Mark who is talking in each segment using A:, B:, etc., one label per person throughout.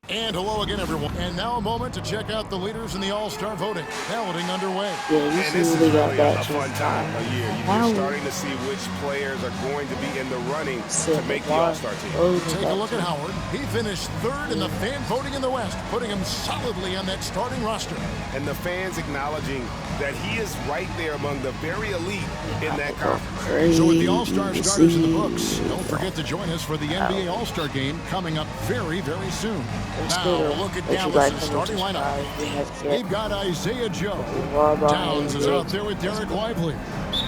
A: And hello again, everyone. And now a moment to check out the leaders in the All-Star voting. Balloting underway.
B: Yeah,
C: And this is really a fun time of year. You're starting to see which players are going to be in the running to make the All-Star team.
A: Take a look at Howard. He finished third in the fan voting in the West, putting him solidly on that starting roster.
C: And the fans acknowledging that he is right there among the very elite in that conference.
A: So with the All-Star starters in the books, don't forget to join us for the NBA All-Star game coming up very, very soon. Now, look at Dallas' starting lineup. They've got Isaiah Joe. Towns is out there with Derek Lively.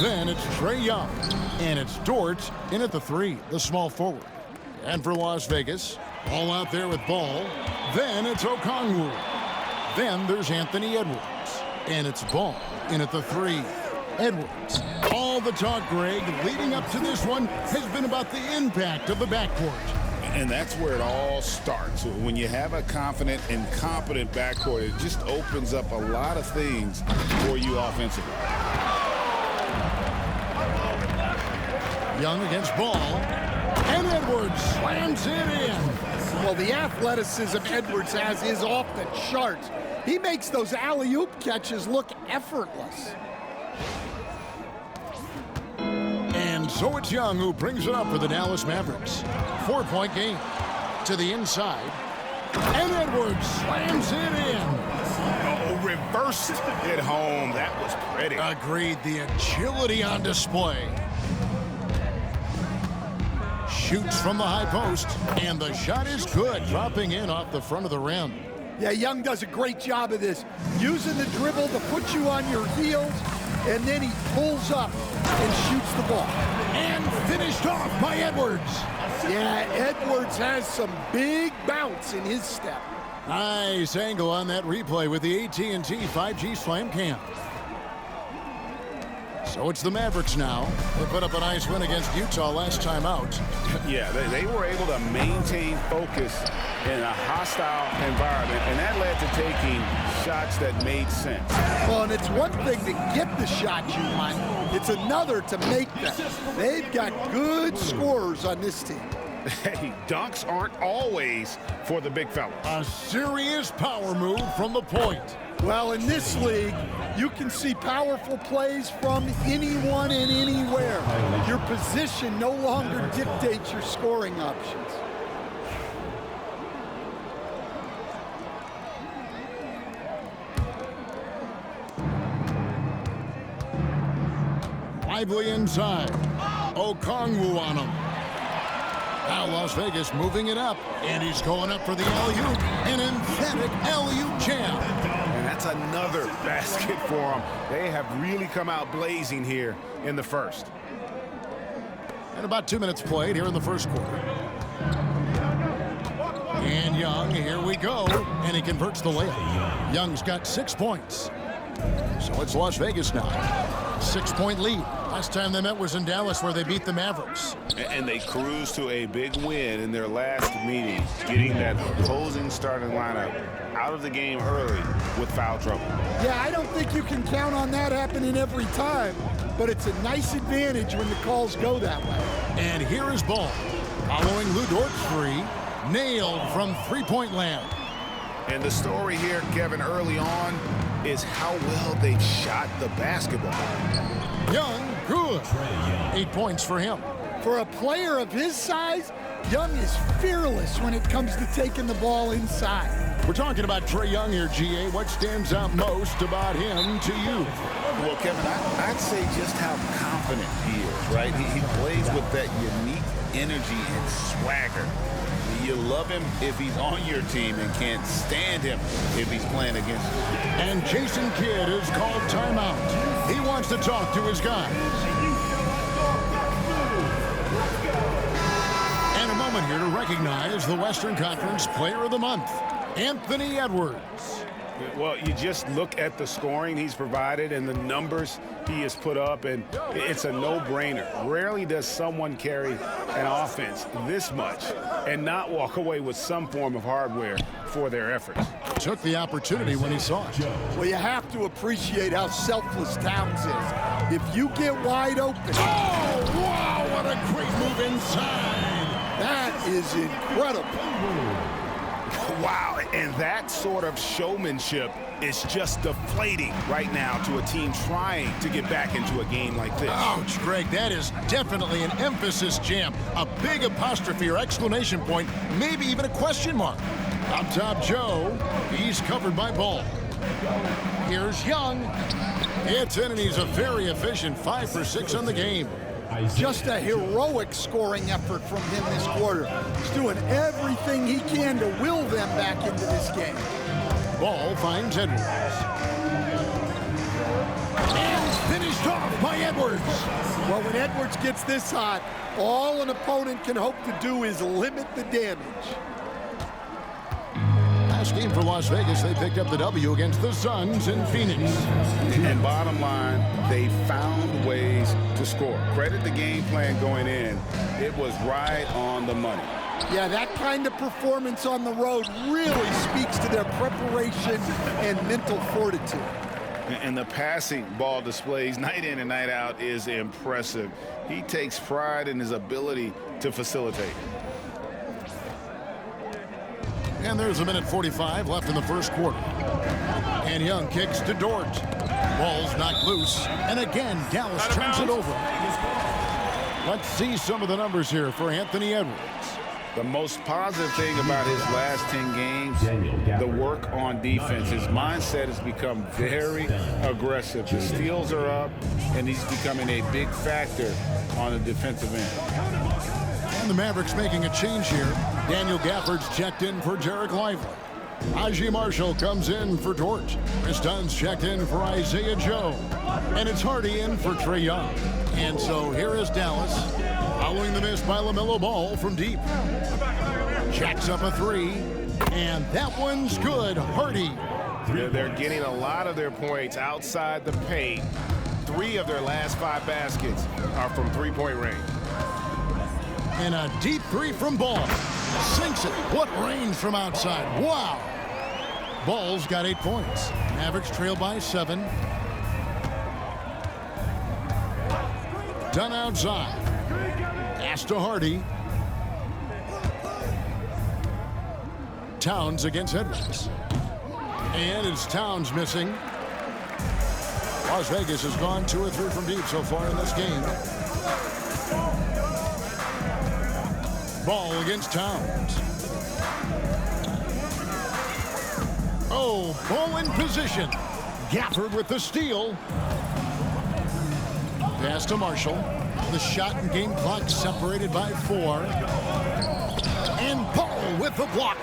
A: Then it's Trae Young. And it's Dort in at the 3, the small forward. And for Las Vegas, all out there with Ball. Then it's Okongwu. Then there's Anthony Edwards. And it's Ball in at the 3. Edwards. All the talk, Greg, leading up to this one has been about the impact of the backcourt.
D: And that's where it all starts. When you have a confident and competent backcourt, it just opens up a lot of things for you offensively.
A: Young against Ball. And Edwards slams it in.
E: Well, the athleticism Edwards has is off the charts. He makes those alley-oop catches look effortless.
A: And so it's Young who brings it up for the Dallas Mavericks. 4-point game. To the inside. And Edwards slams it in.
D: Oh, reversed it home. That was pretty.
A: Agreed. The agility on display. Shoots from the high post. And the shot is good. Dropping in off the front of the rim.
E: Yeah, Young does a great job of this. Using the dribble to put you on your heels. And then he pulls up and shoots the ball.
A: And finished off by Edwards.
E: Yeah, Edwards has some big bounce in his step.
A: Nice angle on that replay with the AT&T 5G Slam Cam. So it's the Mavericks now. They put up a nice win against Utah last time out.
D: Yeah, they were able to maintain focus in a hostile environment, and that led to taking shots that made sense.
E: Well, and it's one thing to get the shots you want. It's another to make them. They've got good scorers on this team.
D: Hey, dunks aren't always for the big fellas.
A: A serious power move from the point.
E: Well, in this league, you can see powerful plays from anyone and anywhere. Your position no longer dictates your scoring options.
A: Lively inside. Okongwu on him. Now Las Vegas moving it up. And he's going up for the alley-oop. An emphatic alley-oop jam.
D: And that's another basket for them. They have really come out blazing here in the first.
A: And about 2 minutes played here in the first quarter. And Young, here we go. And he converts the layup. Young's got 6 points. So it's Las Vegas now. 6-point lead. Last time they met was in Dallas where they beat the Mavericks.
D: And they cruised to a big win in their last meeting, getting that opposing starting lineup out of the game early with foul trouble.
E: Yeah, I don't think you can count on that happening every time, but it's a nice advantage when the calls go that way.
A: And here is Ball. Following Lou Dort's three, nailed from three-point land.
D: And the story here, Kevin, early on, is how well they've shot the basketball.
A: Young, good. 8 points for him.
E: For a player of his size, Young is fearless when it comes to taking the ball inside.
A: We're talking about Trae Young here, GA. What stands out most about him to you?
D: Well, Kevin, I'd say just how confident he is, right? He plays with that unique energy and swagger. You love him if he's on your team and can't stand him if he's playing against you.
A: And Jason Kidd has called timeout. He wants to talk to his guys. And a moment here to recognize the Western Conference Player of the Month, Anthony Edwards.
D: Well, you just look at the scoring he's provided and the numbers he has put up, and it's a no-brainer. Rarely does someone carry an offense this much and not walk away with some form of hardware for their efforts.
A: Took the opportunity when he saw it.
E: Well, you have to appreciate how selfless Towns is. If you get wide open...
A: Oh, wow, what a great move inside.
E: That is incredible.
D: Wow, and that sort of showmanship is just deflating right now to a team trying to get back into a game like this.
A: Ouch, Greg, that is definitely an emphasis jam. A big apostrophe or exclamation point, maybe even a question mark. Up top, Joe. He's covered by Ball. Here's Young. It's in, and he's a very efficient 5 for 6 on the game.
E: Just a heroic scoring effort from him this quarter. He's doing everything he can to will them back into this game.
A: Ball finds Edwards. And finished off by Edwards.
E: Well, when Edwards gets this hot, all an opponent can hope to do is limit the damage.
A: Last game for Las Vegas, they picked up the W against the Suns in Phoenix.
D: And bottom line, they found ways to score. Credit the game plan going in. It was right on the money.
E: Yeah, that kind of performance on the road really speaks to their preparation and mental fortitude.
D: And the passing ball displays night in and night out is impressive. He takes pride in his ability to facilitate.
A: And there's a minute 45 left in the first quarter. And Young kicks to Dort. Ball's knocked loose. And again, Dallas turns it over. Let's see some of the numbers here for Anthony Edwards.
D: The most positive thing about his last 10 games, the work on defense. His mindset has become very aggressive. The steals are up, and he's becoming a big factor on the defensive end.
A: And the Mavericks making a change here. Daniel Gafford's checked in for Jarek Lively. Ajay Marshall comes in for Dort. Chris Dunn's checked in for Isaiah Joe. And it's Hardy in for Trae Young. And so here is Dallas, following the miss by LaMelo Ball from deep. Jacks up a three, and that one's good. Hardy.
D: They're getting a lot of their points outside the paint. 3 of their last 5 baskets are from three-point range.
A: And a deep three from Ball. Sinks it. What range from outside. Wow. Ball's got 8 points. Mavericks trail by 7. Dunn outside. Pass to Hardy. Towns against Edwards. And it's Towns missing. Las Vegas has gone 2 or 3 from deep so far in this game. Ball against Towns. Oh, Ball in position. Gafford with the steal. Pass to Marshall. The shot and game clock separated by 4. And Ball with the block.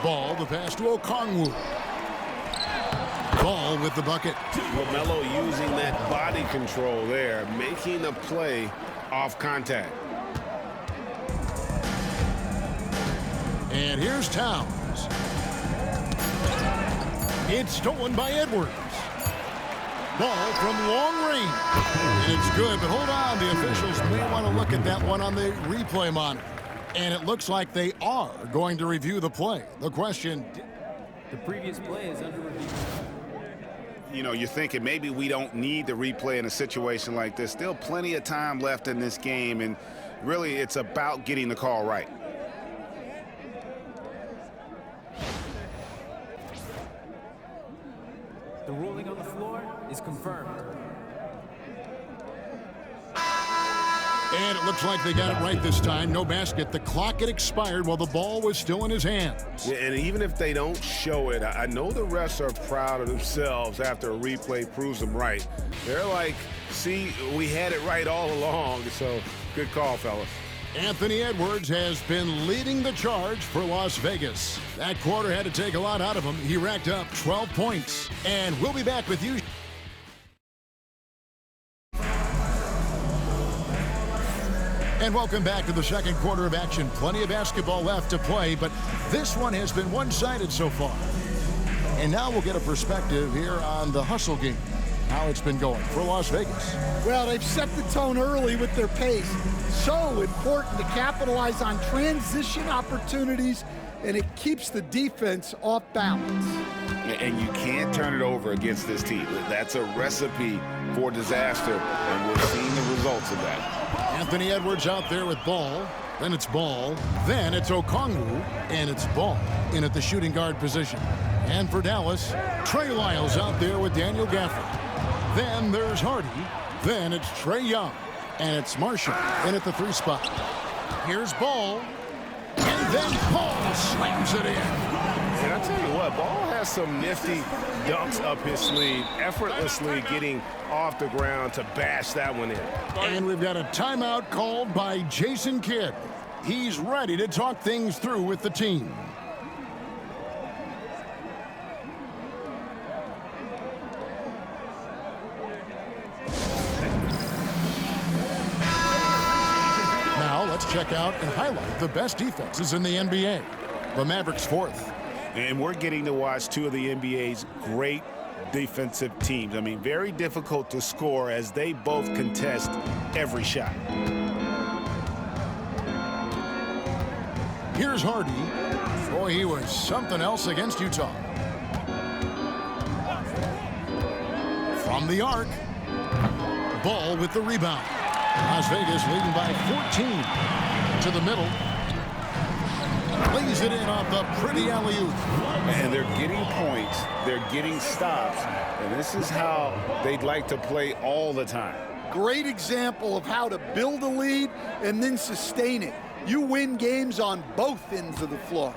A: Ball, the pass to Okongwu. Ball with the bucket.
D: LaMelo using that body control there, making the play off contact.
A: And here's Towns. It's stolen by Edwards. Ball from long range. And it's good, but hold on. The officials may want to look at that one on the replay monitor. And it looks like they are going to review the play. The question...
B: The previous play is under review.
D: You know, you're thinking maybe we don't need the replay in a situation like this. Still plenty of time left in this game, and really it's about getting the call right.
B: The ruling on the floor is confirmed.
A: And it looks like they got it right this time. No basket. The clock had expired while the ball was still in his hands.
D: Yeah, and even if they don't show it, I know the refs are proud of themselves after a replay proves them right. They're like, see, we had it right all along. So good call, fellas.
A: Anthony Edwards has been leading the charge for Las Vegas. That quarter had to take a lot out of him. He racked up 12 points. And we'll be back with you. And welcome back to the second quarter of action. Plenty of basketball left to play, but this one has been one-sided so far. And now we'll get a perspective here on the hustle game, how it's been going for Las Vegas.
E: Well, they've set the tone early with their pace. So important to capitalize on transition opportunities, and it keeps the defense off balance.
D: And you can't turn it over against this team. That's a recipe for disaster, and we're seeing the results of that.
A: Anthony Edwards out there with Ball. Then it's Ball. Then it's Okongwu. And it's Ball in at the shooting guard position. And for Dallas, Trey Lyles out there with Daniel Gafford. Then there's Hardy. Then it's Trae Young. And it's Marshall in at the 3 spot. Here's Ball. And then Ball slams it in.
C: And I tell you what, Ball has some nifty dunks up his sleeve, effortlessly getting off the ground to bash that one in.
A: And we've got a timeout called by Jason Kidd. He's ready to talk things through with the team. Now let's check out and highlight the best defenses in the NBA. The Mavericks 4th.
D: And we're getting to watch 2 of the NBA's great defensive teams. I mean, very difficult to score as they both contest every shot.
A: Here's Hardy. Boy, he was something else against Utah. From the arc. Ball with the rebound. Las Vegas leading by 14. To the middle. Lays it in off the pretty alley-oop.
D: And they're getting points. They're getting stops. And this is how they'd like to play all the time.
E: Great example of how to build a lead and then sustain it. You win games on both ends of the floor.